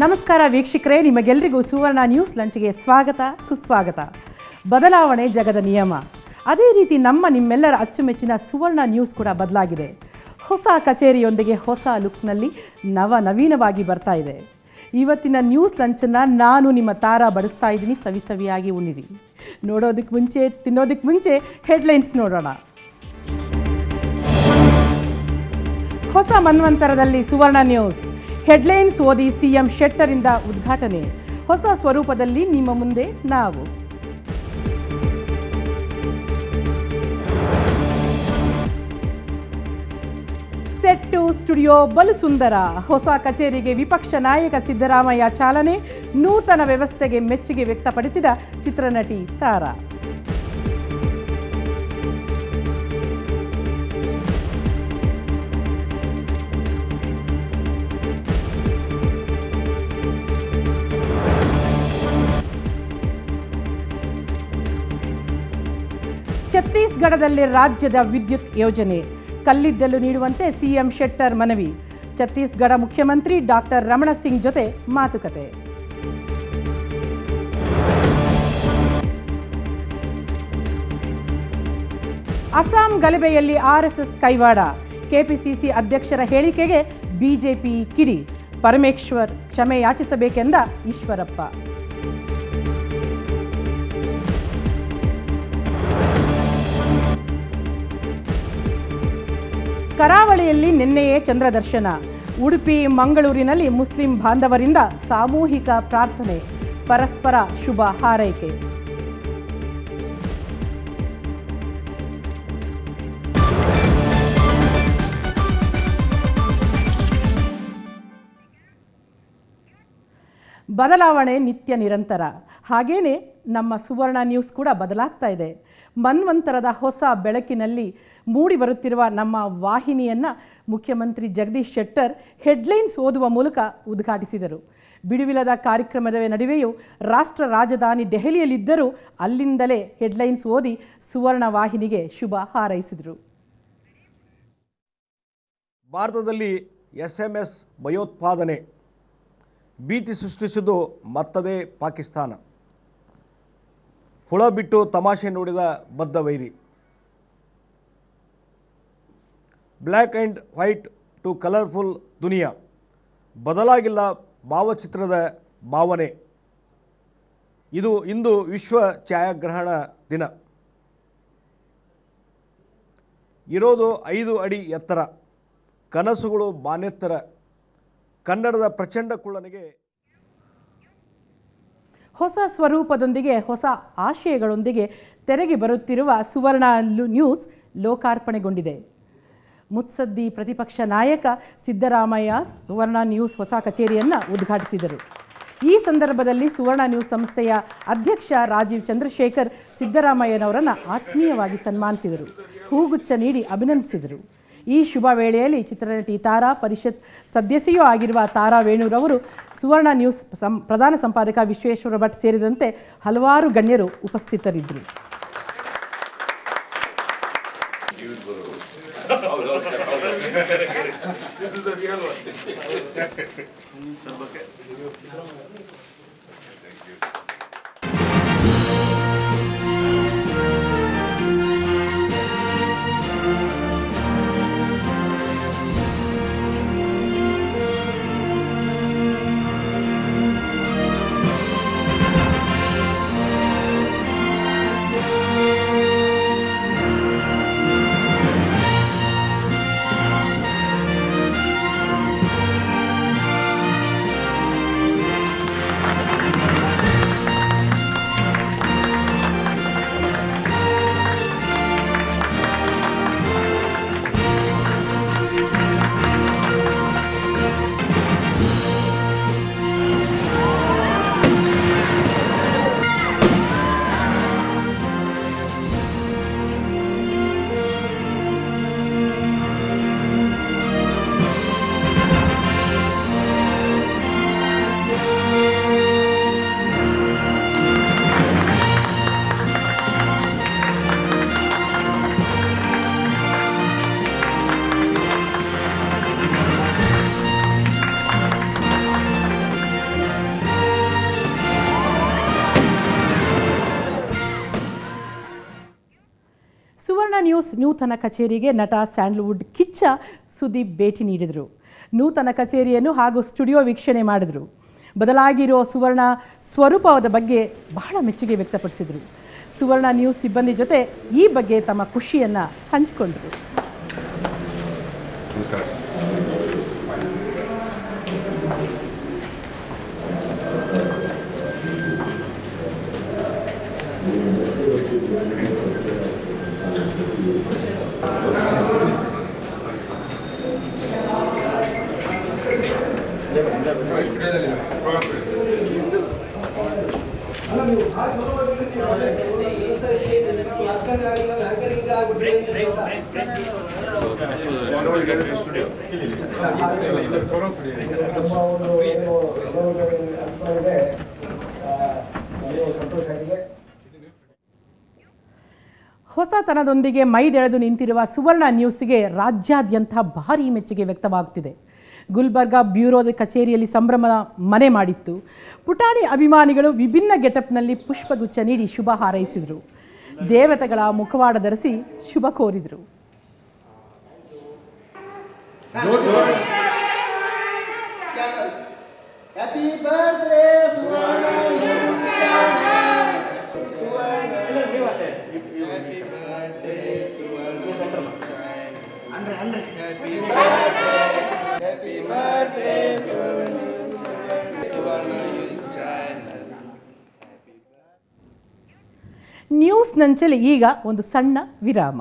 ನಮಸ್ಕಾರ ವೀಕ್ಷಕರೇ, ನಿಮಗೆಲ್ಲರಿಗೂ ಸುವರ್ಣ ನ್ಯೂಸ್ ಲಂಚ್ಗೆ ಸ್ವಾಗತ ಸುಸ್ವಾಗತ. ಬದಲಾವಣೆ ಜಗದ ನಿಯಮ. ಅದೇ ರೀತಿ ನಿಮ್ಮೆಲ್ಲರ ಅಚ್ಚುಮೆಚ್ಚಿನ ಸುವರ್ಣ ನ್ಯೂಸ್ ಕೂಡ ಬದಲಾಗಿದೆ. ಹೊಸ ಕಚೇರಿಯೊಂದಿಗೆ ಹೊಸ ಲುಕ್ನಲ್ಲಿ ನವೀನವಾಗಿ ಬರ್ತಾ ಇದೆ. ಇವತ್ತಿನ ನ್ಯೂಸ್ ಲಂಚನ್ನು ನಾನು ನಿಮ್ಮ ತಾರಾ ಬಡಿಸ್ತಾ ಇದ್ದೀನಿ. ಸವಿಯಾಗಿ ಉಣ್ಣಿರಿ. ನೋಡೋದಕ್ಕೆ ಮುಂಚೆ ತಿನ್ನೋದಕ್ಕೆ ಮುಂಚೆ ಹೆಡ್ಲೈನ್ಸ್ ನೋಡೋಣ. ಹೊಸ ಮನ್ವಂತರದಲ್ಲಿ ಸುವರ್ಣ ನ್ಯೂಸ್ ಹೆಡ್ಲೈನ್ಸ್ ಓದಿ ಸಿಎಂ ಶೆಟ್ಟರಿಂದ ಉದ್ಘಾಟನೆ. ಹೊಸ ಸ್ವರೂಪದಲ್ಲಿ ನಿಮ್ಮ ಮುಂದೆ ನಾವು. ಸೆಟ್ಟು ಸ್ಟುಡಿಯೋ ಬಲು ಸುಂದರ. ಹೊಸ ಕಚೇರಿಗೆ ವಿಪಕ್ಷ ನಾಯಕ ಸಿದ್ದರಾಮಯ್ಯ ಚಾಲನೆ. ನೂತನ ವ್ಯವಸ್ಥೆಗೆ ಮೆಚ್ಚುಗೆ ವ್ಯಕ್ತಪಡಿಸಿದ ಚಿತ್ರನಟಿ ತಾರಾ. ಛತ್ತೀಸ್ಗಢದಲ್ಲಿ ರಾಜ್ಯದ ವಿದ್ಯುತ್ ಯೋಜನೆ ಕಲ್ಲಿದ್ದಲು ನೀಡುವಂತೆ ಸಿಎಂ ಶೆಟ್ಟರ್ ಮನವಿ. ಛತ್ತೀಸ್ಗಢ ಮುಖ್ಯಮಂತ್ರಿ ಡಾಕ್ಟರ್ ರಮಣ ಸಿಂಗ್ ಜೊತೆ ಮಾತುಕತೆ. ಅಸ್ಸಾಂ ಗಲಭೆಯಲ್ಲಿ ಆರ್ಎಸ್ಎಸ್ ಕೈವಾಡ. ಕೆಪಿಸಿಸಿ ಅಧ್ಯಕ್ಷರ ಹೇಳಿಕೆಗೆ ಬಿಜೆಪಿ ಕಿಡಿ. ಪರಮೇಶ್ವರ್ ಕ್ಷಮೆ ಯಾಚಿಸಬೇಕೆಂದ ಈಶ್ವರಪ್ಪ. ಕರಾವಳಿಯಲ್ಲಿ ನಿನ್ನೆಯೇ ಚಂದ್ರ ದರ್ಶನ. ಉಡುಪಿ ಮಂಗಳೂರಿನಲ್ಲಿ ಮುಸ್ಲಿಂ ಬಾಂಧವರಿಂದ ಸಾಮೂಹಿಕ ಪ್ರಾರ್ಥನೆ. ಪರಸ್ಪರ ಶುಭ ಹಾರೈಕೆ. ಬದಲಾವಣೆ ನಿತ್ಯ ನಿರಂತರ. ಹಾಗೇನೆ ನಮ್ಮ ಸುವರ್ಣ ನ್ಯೂಸ್ ಕೂಡ ಬದಲಾಗ್ತಾ ಇದೆ. ಮನ್ವಂತರದ ಹೊಸ ಬೆಳಕಿನಲ್ಲಿ ಮೂಡಿ ಬರುತ್ತಿರುವ ನಮ್ಮ ವಾಹಿನಿಯನ್ನು ಮುಖ್ಯಮಂತ್ರಿ ಜಗದೀಶ್ ಶೆಟ್ಟರ್ ಹೆಡ್ಲೈನ್ಸ್ ಓದುವ ಮೂಲಕ ಉದ್ಘಾಟಿಸಿದರು. ಬಿಡುವಿಲ್ಲದ ಕಾರ್ಯಕ್ರಮದ ನಡುವೆಯೂ ರಾಷ್ಟ್ರ ರಾಜಧಾನಿ ದೆಹಲಿಯಲ್ಲಿದ್ದರೂ ಅಲ್ಲಿಂದಲೇ ಹೆಡ್ಲೈನ್ಸ್ ಓದಿ ಸುವರ್ಣ ವಾಹಿನಿಗೆ ಶುಭ ಹಾರೈಸಿದರು. ಭಾರತದಲ್ಲಿ SMS ಭಯೋತ್ಪಾದನೆ ಭೀತಿ ಸೃಷ್ಟಿಸಿದ್ದು ಮತ್ತದೇ ಪಾಕಿಸ್ತಾನ. ಹುಳ ಬಿಟ್ಟು ತಮಾಷೆ ನೋಡಿದ ಬದ್ಧ ವೈರಿ. Black and white to colourful ದುನಿಯಾ. ಬದಲಾಗಿಲ್ಲ ಭಾವಚಿತ್ರದ ಭಾವನೆ. ಇಂದು ವಿಶ್ವ ಛಾಯಾಗ್ರಹಣ ದಿನ. ಇರೋದು 5 ಅಡಿ ಎತ್ತರ. ಕನಸುಗಳು ಬಾನೆತ್ತರ. ಕನ್ನಡದ ಪ್ರಚಂಡ ಕುಳ್ಳನಿಗೆ ಹೊಸ ಸ್ವರೂಪದೊಂದಿಗೆ ಹೊಸ ಆಶಯಗಳೊಂದಿಗೆ ತೆರೆಗೆ ಬರುತ್ತಿರುವ ಸುವರ್ಣ ನ್ಯೂಸ್ ಲೋಕಾರ್ಪಣೆಗೊಂಡಿದೆ. ಮುತ್ಸದ್ದಿ ಪ್ರತಿಪಕ್ಷ ನಾಯಕ ಸಿದ್ದರಾಮಯ್ಯ ಸುವರ್ಣ ನ್ಯೂಸ್ ಹೊಸ ಕಚೇರಿಯನ್ನು ಉದ್ಘಾಟಿಸಿದರು. ಈ ಸಂದರ್ಭದಲ್ಲಿ ಸುವರ್ಣ ನ್ಯೂಸ್ ಸಂಸ್ಥೆಯ ಅಧ್ಯಕ್ಷ ರಾಜೀವ್ ಚಂದ್ರಶೇಖರ್ ಸಿದ್ದರಾಮಯ್ಯನವರನ್ನು ಆತ್ಮೀಯವಾಗಿ ಸನ್ಮಾನಿಸಿದರು. ಹೂಗುಚ್ಛ ನೀಡಿ ಅಭಿನಂದಿಸಿದರು. ಈ ಶುಭ ವೇಳೆಯಲ್ಲಿ ಚಿತ್ರನಟಿ ತಾರಾ, ಪರಿಷತ್ ಸದಸ್ಯೆಯೂ ಆಗಿರುವ ತಾರಾ ವೇಣುರವರು, ಸುವರ್ಣ ನ್ಯೂಸ್ ಪ್ರಧಾನ ಸಂಪಾದಕ ವಿಶ್ವೇಶ್ವರ ಭಟ್ ಸೇರಿದಂತೆ ಹಲವಾರು ಗಣ್ಯರು ಉಪಸ್ಥಿತರಿದ್ದರು. ಸುವರ್ಣ ನ್ಯೂಸ್ ನೂತನ ಕಚೇರಿಗೆ ನಟ ಸ್ಯಾಂಡಲ್ವುಡ್ ಕಿಚ್ಚ ಸುದೀಪ್ ಭೇಟಿ ನೀಡಿದರು. ನೂತನ ಕಚೇರಿಯನ್ನು ಹಾಗೂ ಸ್ಟುಡಿಯೋ ವೀಕ್ಷಣೆ ಮಾಡಿದರು. ಬದಲಾಗಿರೋ ಸುವರ್ಣ ಸ್ವರೂಪದ ಬಗ್ಗೆ ಬಹಳ ಮೆಚ್ಚುಗೆ ವ್ಯಕ್ತಪಡಿಸಿದರು. ಸುವರ್ಣ ನ್ಯೂಸ್ ಸಿಬ್ಬಂದಿ ಜೊತೆ ಈ ಬಗ್ಗೆ ತಮ್ಮ ಖುಷಿಯನ್ನು ಹಂಚಿಕೊಂಡರು. ಹೊಸತನದೊಂದಿಗೆ ಮೈದೆಳೆದು ನಿಂತಿರುವ ಸುವರ್ಣ ನ್ಯೂಸ್ಗೆ ರಾಜ್ಯಾದ್ಯಂತ ಭಾರೀ ಮೆಚ್ಚುಗೆ ವ್ಯಕ್ತವಾಗುತ್ತಿದೆ. ಗುಲ್ಬರ್ಗಾ ಬ್ಯೂರೋದ ಕಚೇರಿಯಲ್ಲಿ ಸಂಭ್ರಮ ಮನೆ ಮಾಡಿತ್ತು. ಪುಟಾಣಿ ಅಭಿಮಾನಿಗಳು ವಿಭಿನ್ನ ಗೆಟಪ್ನಲ್ಲಿ ಪುಷ್ಪಗುಚ್ಛ ನೀಡಿ ಶುಭ ಹಾರೈಸಿದರು. ದೇವತೆಗಳ ಮುಖವಾಡ ಧರಿಸಿ ಶುಭ ಕೋರಿದರು. ನ್ಯೂಸ್ ನಂಚಲ್ಲಿ ಈಗ ಒಂದು ಸಣ್ಣ ವಿರಾಮ.